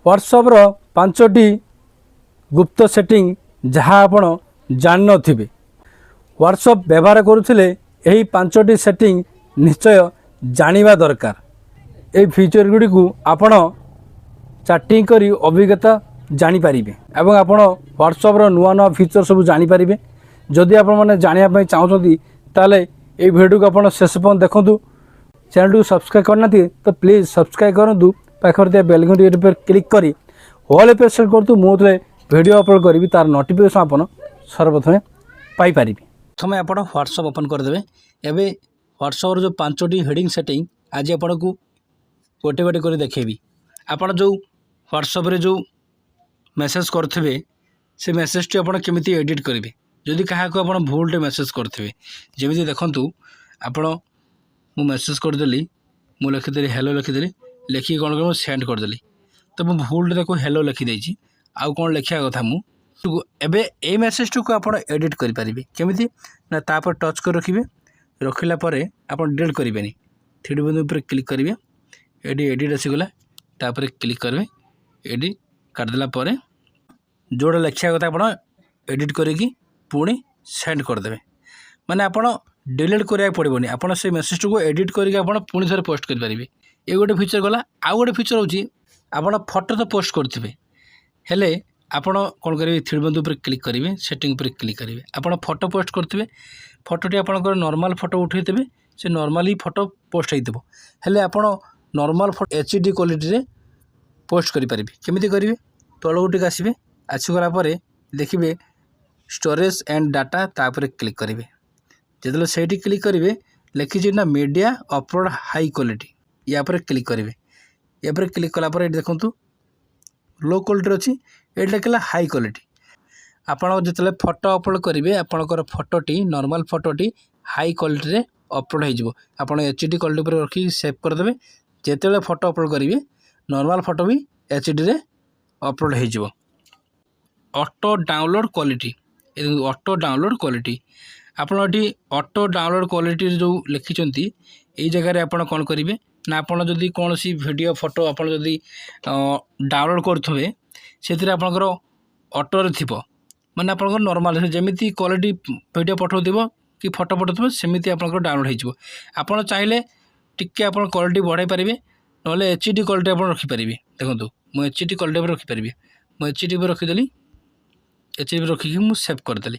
WhatsApp पांचटी गुप्त setting जहाँ आपण जान नथिबे। व्हाट्सएप व्यवहार करुथिले एही पांचटी सेटिंग निश्चय जानिबा दरकार। ए फीचर गुडी को आपण चैटिंग करी अभिज्ञता जानी पारिबे एवं आपण व्हाट्सएप नुआ नुआ फीचर सब जानी पारिबे। जदि आपण माने जानिया पई चाहउछंती ताले ए वीडियो को आपण शेष पर्यंत देखंतु। चैनल को सब्सक्राइब करना तो प्लीज सब्सक्राइब करंतु। पाखर दिया बेल घंटी पर क्लिक करी ऑल पे सेट करतु। मुझे वीडियो अपलोड करी तार नोटिफिकेशन आपण सर्वप्रथमे पाई पारिबे। प्रथमे आपण व्हाट्सएप ओपन कर देबे। एबे व्हाट्सएप जो पांचटी हेडिंग सेटिंग आज आपण को गोटे गोटे कर देखेबी। आपण जो व्हाट्सएप रे जो मेसेज करथिबे से मेसेज टी आपण केमिति एडिट करिवे। जदि कहा को आपण भूलटे मेसेज करथिबे जेमिति देखंतु आपण मु मेसेज कर देली मु लिखिदेली हेलो लिखिदेली लिखिक कौन कर सेंड करदेली तो मुझे भूल देखो हेलो लिखी देछि आउ कौन लिखा कथा मु एबे ए मेसेज को आप एडिट करेंगे केमिति ना तापर टच कर रखिए। रखिला परे आप डिलीट करेंगे। थ्री बिंदु पर क्लिक करेंगे एडी एडिट आसीगला तापर क्लिक करेंगे एडिट करदेला परे जोड़ा लिखा कथा आप एडिट करी पुणी सेंड करदे। माने आप डिलीट करा पड़ोनी आपड़ से मेसेज को एडिट करके पुणी थे पोस्ट करेंगे। ये गोटे फीचर गला। आउ गोटे फीचर होची आपण फोटो तो पोस्ट करथिबे हेले आपण कोन करिवे थ्री बिंदु पर क्लिक करेंगे सेटिंग पर क्लिक करेंगे। आपण फोटो पोस्ट करथिबे फोटोटी आपणकर नॉर्मल फोटो उठेइतबे से नॉर्मली फोटो पोस्ट होइतबो हेले आपण नॉर्मल फोटो एचडी क्वालिटी रे पोस्ट करि परिबे। केमिति करिवे तळो उठिक आसीबे आसीगला परे देखिबे स्टोरेज एंड डाटा तापर क्लिक करेंगे। जेतले सेठी क्लिक करेंगे लिखी ना मीडिया अपलोड हाई क्वालिटी या पर क्लिक करेंगे। या पर क्लिक कला पर देखूँ लो क्वालिटी अच्छी ये लिखला हाई क्वालिटी। आपड़ जो फोटो अपलोड करेंगे आपंकर फोटोटी नॉर्मल फोटोटी हाई क्वालिटी रे अपलोड हो आप एचडी क्वालिटी पर रखी सेव करदे। जिते फोटो अपलोड करेंगे नॉर्मल फोटो भी एचडी रे अपलोड हो। Auto download quality auto download quality आपड़ ये ऑटो डाउनलोड क्वालिटी जो लिखिं ये जगह आप कौन करेंगे ना आपड़ जदि कौन सी वीडियो फोटो आप जदि डाउनलोड करेंगे से आपंकर ऑटो थी माने आप नॉर्मल जमी क्वालिटी वीडियो पठाऊ कि फोटो पठाऊ सेमती आप डाउनलोड हो। आप चाहिए टिके आप क्वालिटी बढ़ाई पारे ना एचडी क्वालिटी आप रखिपारे। देखो मुझे एचडी क्वालिटी पर रखिपारि मुझे एचडी पर रखीदेली एचडी पर रखिक मुझे सेव करदेली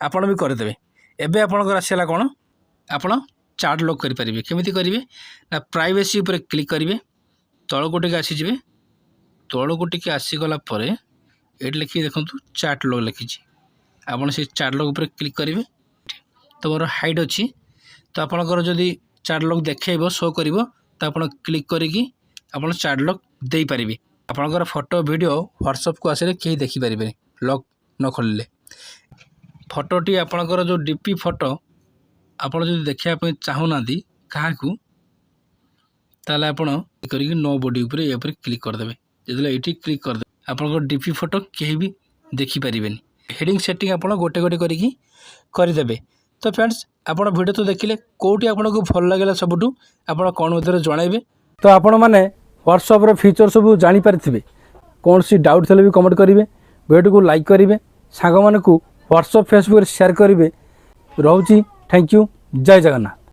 आपड़ भी करदे। एबे आपंकर आसला कौन आप चार्ट लॉक करेंगे केमिति करेंगे ना प्राइवेसी पर क्लिक करेंगे तल गोटे आसीजे तल गोटे आसीगला ये लिखिए देखो चार्ट लॉक लिखी आप चार्ट लॉक पर क्लिक करेंगे तो मोर हाइड अच्छी तो आपंकर जदि चार्ट लॉक देखेब शो कर तो आप क्लिक करी आप चार्ट लॉक दे पारे। आपंकर फोटो वीडियो व्हाट्सएप को आसे कहीं देखिपारे लॉक न खोलिले फोटोटी आपंकर जो डीपी फोटो आप देखा चाहूना क्या आप नो बॉडी उपर क्लिक करदे। जो ये क्लिक करदे आप डीपी फोटो कहीं भी देखिपारे। हेडिंग सेटिंग आप गोटे गोटे करदे। तो फ्रेंड्स आप वीडियो तो देखिले कौटी आपको भल लगे सबुठू आप कौन जनइबे। तो आपण मैंने व्हाट्सएप फीचर सब जानीपारे कौन सी डाउट थे भी कमेंट करेंगे वीडियो को लाइक करेंगे सांग मानू व्हाट्सएप फेसबुक शेयर करेंगे। रोची थैंक यू जय जगन्नाथ।